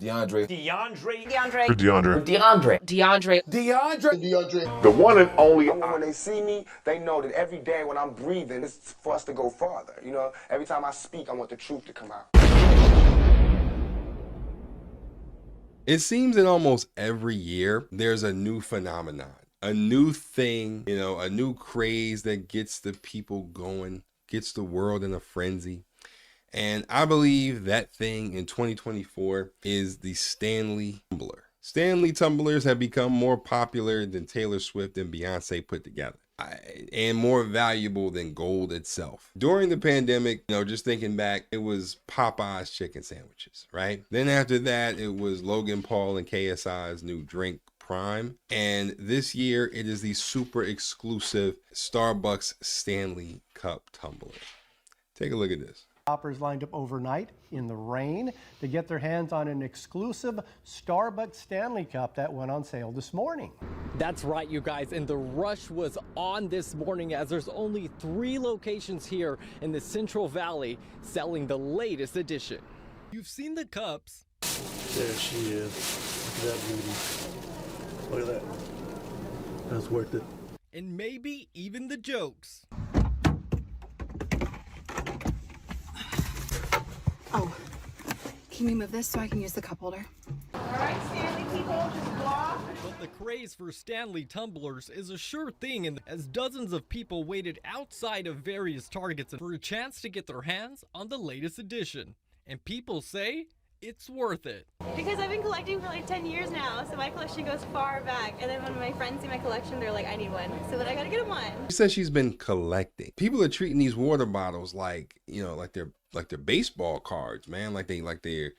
DeOndre. DeOndre. DeOndre. DeOndre. DeOndre. DeOndre. DeOndre. The one and only. When they see me, they know that every day when I'm breathing, it's for us to go farther. You know, every time I speak, I want the truth to come out. It seems that almost every year there's a new phenomenon, a new thing, you know, a new craze that gets the people going, gets the world in a frenzy. And I believe that thing in 2024 is the Stanley tumbler. Stanley tumblers have become more popular than Taylor Swift and Beyonce put together, and more valuable than gold itself. During the pandemic, you know, just thinking back, it was Popeye's chicken sandwiches, right? Then after that, it was Logan Paul and KSI's new drink, Prime. And this year, it is the super exclusive Starbucks Stanley Cup tumbler. Take a look at this. Shoppers lined up overnight in the rain to get their hands on an exclusive Starbucks Stanley Cup that went on sale this morning. That's right, you guys, and the rush was on this morning as there's only 3 locations here in the Central Valley selling the latest edition. You've seen the cups. There she is. Look at that beauty. Look at that. That's worth it. And maybe even the jokes. Oh, can we move this so I can use the cup holder? All right, Stanley people, just walk. But the craze for Stanley tumblers is a sure thing, and as dozens of people waited outside of various Targets for a chance to get their hands on the latest edition. And people say it's worth it. Because I've been collecting for like 10 years now, so my collection goes far back. And then when my friends see my collection, they're like, I need one. So then I gotta get them one. She says she's been collecting. People are treating these water bottles like, you know, like they're baseball cards, man. Like they're,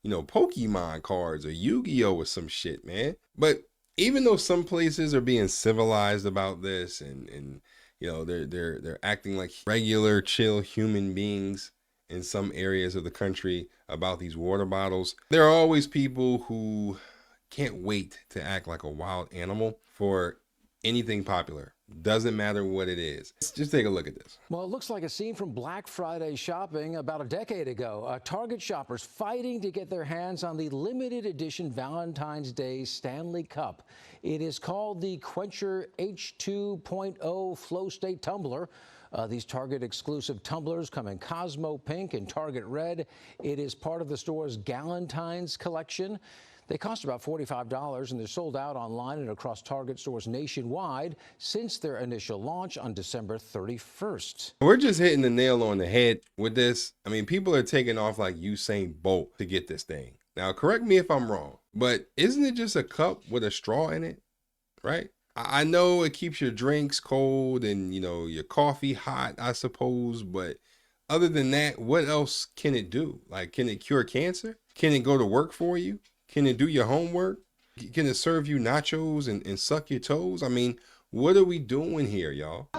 you know, Pokemon cards or Yu-Gi-Oh or some shit, man. But even though some places are being civilized about this and you know, they're acting like regular, chill human beings in some areas of the country about these water bottles, there are always people who can't wait to act like a wild animal for anything popular. Doesn't matter what it is. Just take a look at this. Well, it looks like a scene from Black Friday shopping about a decade ago. Target shoppers fighting to get their hands on the limited edition Valentine's Day Stanley Cup. It is called the Quencher H2.0 Flow State Tumbler. These Target exclusive tumblers come in Cosmo Pink and Target Red. It is part of the store's Galentine's collection. They cost about $45 and they're sold out online and across Target stores nationwide since their initial launch on December 31st. We're just hitting the nail on the head with this. I mean, people are taking off like Usain Bolt to get this thing. Now, correct me if I'm wrong, but isn't it just a cup with a straw in it, right? I know it keeps your drinks cold and, you know, your coffee hot, I suppose. But other than that, what else can it do? Like, can it cure cancer? Can it go to work for you? Can it do your homework? Can it serve you nachos and suck your toes? I mean, what are we doing here, y'all?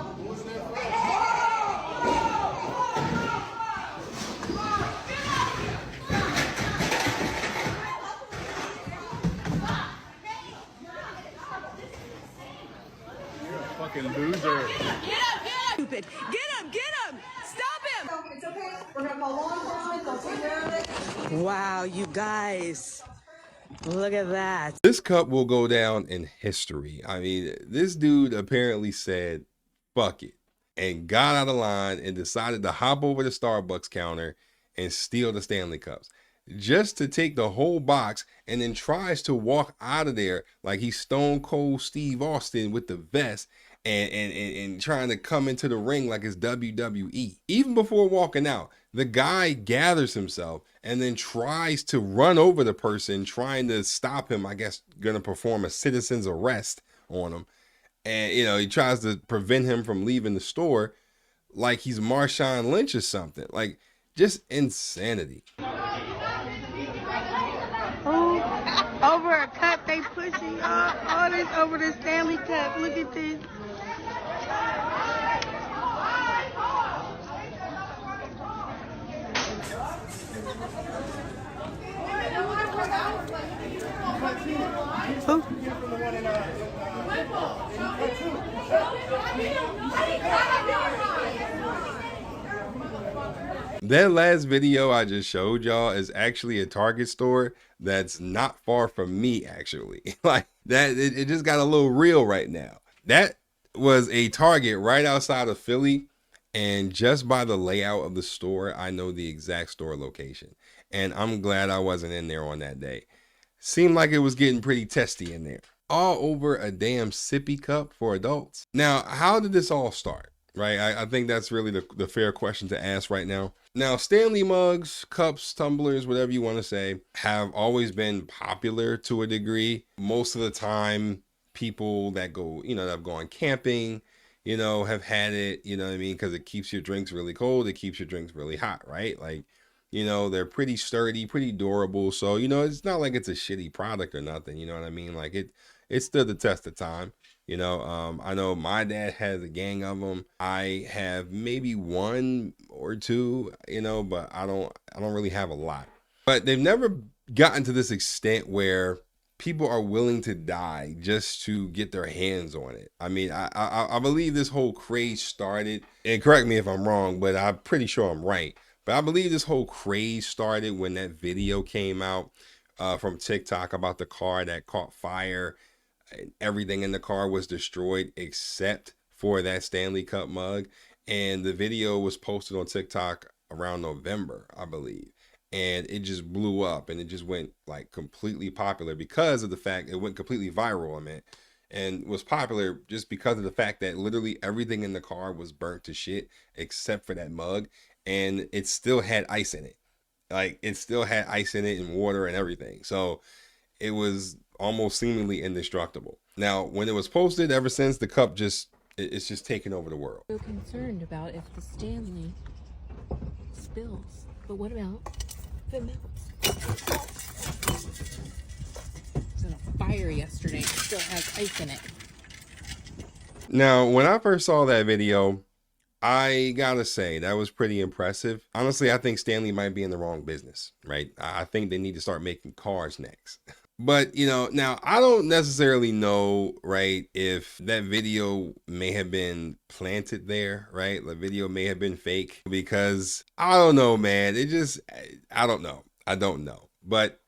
Loser. Stupid. Get him! Stop him! It's okay. We're gonna call law enforcement. They'll take care of it. Wow, you guys. Look at that. This cup will go down in history. I mean, this dude apparently said, fuck it, and got out of line and decided to hop over the Starbucks counter and steal the Stanley Cups just to take the whole box, and then tries to walk out of there like he's Stone Cold Steve Austin with the vest and trying to come into the ring like it's WWE. Even before walking out, the guy gathers himself and then tries to run over the person trying to stop him, I guess gonna perform a citizen's arrest on him. And, you know, he tries to prevent him from leaving the store like he's Marshawn Lynch or something. Like, just insanity. Over a cup, they pushing all this over the Stanley Cup. Look at this. That last video I just showed y'all is actually a Target store that's not far from me, actually. Like that, it just got a little real right now. That was a Target right outside of Philly, and just by the layout of the store, I know the exact store location. And I'm glad I wasn't in there on that day. Seemed like it was getting pretty testy in there. All over a damn sippy cup for adults. Now, how did this all start? Right? I think that's really the fair question to ask right now. Now, Stanley mugs, cups, tumblers, whatever you want to say, have always been popular to a degree. Most of the time, people that go, you know, that have gone camping, you know, have had it, you know what I mean? Because it keeps your drinks really cold. It keeps your drinks really hot, right? Like, you know, they're pretty sturdy, pretty durable. So, you know, it's not like it's a shitty product or nothing. You know what I mean? Like it stood the test of time. You know, I know my dad has a gang of them. I have maybe one or two, you know, but I don't really have a lot. But they've never gotten to this extent where people are willing to die just to get their hands on it. I mean, I believe this whole craze started, and correct me if I'm wrong, but I'm pretty sure I'm right. But I believe this whole craze started when that video came out from TikTok about the car that caught fire. Everything in the car was destroyed except for that Stanley Cup mug. And the video was posted on TikTok around November, I believe. And it just blew up, and it just went like completely popular because of the fact it went completely viral, I mean, and was popular just because of the fact that literally everything in the car was burnt to shit except for that mug. And it still had ice in it. Like it still had ice in it and water and everything. So it was almost seemingly indestructible. Now, when it was posted, ever since, the cup it's just taken over the world. So concerned about if the Stanley spills, but what about if it melts? It was in a fire yesterday. It still has ice in it. Now, when I first saw that video, I gotta say that was pretty impressive. Honestly, I think Stanley might be in the wrong business, right? I think they need to start making cars next. But, you know, now I don't necessarily know, right, if that video may have been planted there, right? The video may have been fake because I don't know, man. I don't know. I don't know. But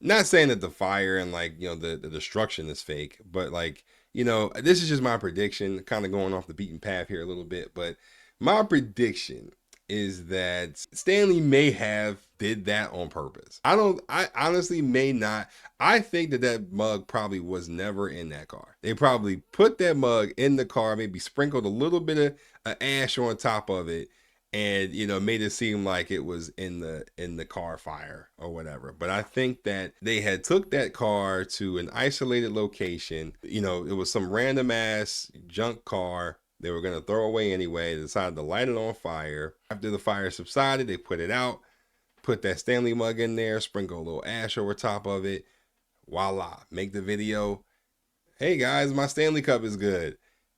not saying that the fire and like, you know, the destruction is fake, but like, you know, this is just my prediction, kind of going off the beaten path here a little bit. But my prediction is that Stanley may have did that on purpose. I honestly may not. I think that mug probably was never in that car. They probably put that mug in the car, maybe sprinkled a little bit of ash on top of it, and, you know, made it seem like it was in the car fire or whatever. But I think that they had took that car to an isolated location. You know, it was some random ass junk car they were going to throw away anyway. They decided to light it on fire. After the fire subsided, they put it out, put that Stanley mug in there, sprinkle a little ash over top of it. Voila, make the video. Hey guys, my Stanley Cup is good.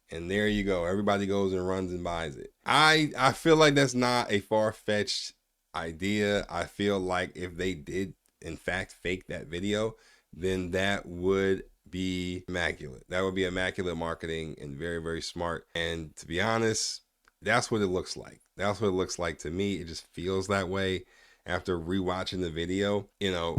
And there you go. Everybody goes and runs and buys it. I feel like that's not a far-fetched idea. I feel like if they did, in fact, fake that video, then that would be immaculate. That would be immaculate marketing and very, very smart. And to be honest, that's what it looks like. That's what it looks like to me. It just feels that way after rewatching the video. You know,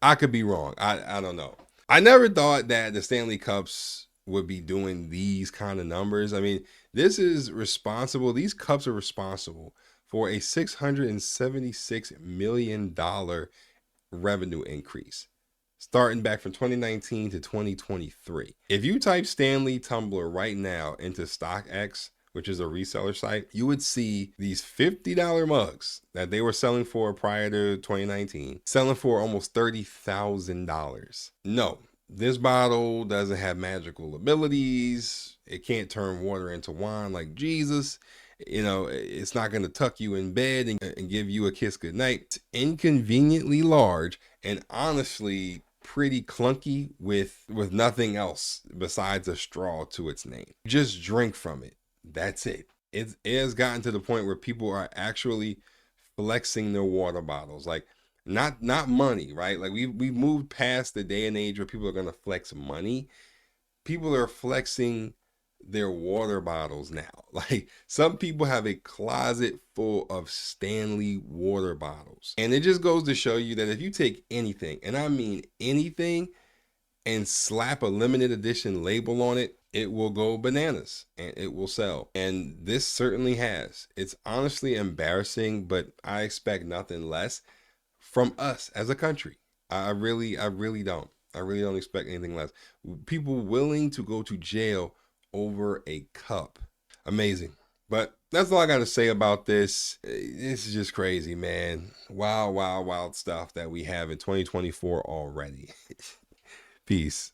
I could be wrong. I don't know. I never thought that the Stanley Cups would be doing these kind of numbers. I mean, this is responsible. These cups are responsible for a $676 million revenue increase, starting back from 2019 to 2023. If you type Stanley tumbler right now into StockX, which is a reseller site, you would see these $50 mugs that they were selling for prior to 2019, selling for almost $30,000. No, this bottle doesn't have magical abilities. It can't turn water into wine like Jesus. You know, it's not going to tuck you in bed and give you a kiss goodnight. It's inconveniently large and honestly pretty clunky with nothing else besides a straw to its name. Just drink from it. That's it. It has gotten to the point where people are actually flexing their water bottles. Like, not money, right? Like we've moved past the day and age where people are going to flex money. People are flexing their water bottles now. Like, some people have a closet full of Stanley water bottles. And it just goes to show you that if you take anything, and I mean anything, and slap a limited edition label on it, it will go bananas and it will sell. And this certainly has. It's honestly embarrassing, but I expect nothing less from us as a country. I really don't. I really don't expect anything less. People willing to go to jail over a cup. Amazing. But that's all I got to say about this. This is just crazy, man. Wild, wild, wild stuff that we have in 2024 already. Peace.